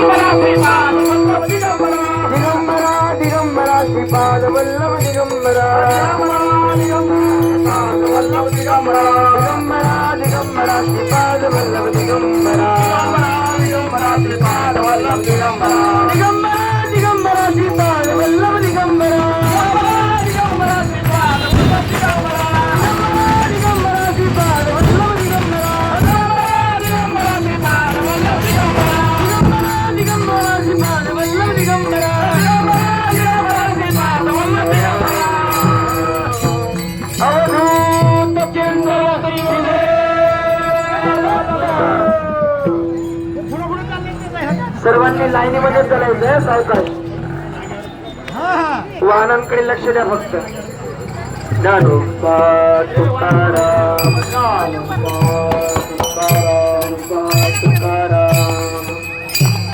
दिगंबरा श्रीपाद वल्लभ दिगंबरा दिगंबरा दिगंबरा श्रीपाद वल्लभ दिगंबरा श्रीपाद वल्लभ दिगंबरा दिगंबरा दिगंबरा श्रीपाद वल्लभ दिगंबरा दिगंबरा श्रीपाद वल्लभ दिगंबरा दिगंबरा श्रीपाद वल्लभ दिगंबरा दिगंबरा श्रीपाद वल्लभ दिगंबरा दिगंबरा श्रीपाद वल्लभ दिगंबरा सर्वांनी लाईनीमध्ये चालायचंय सावकाश वाहनांकडे लक्ष द्या फक्त ज्ञानोबा तुकाराम ज्ञानोबा तुकाराम तुकाराम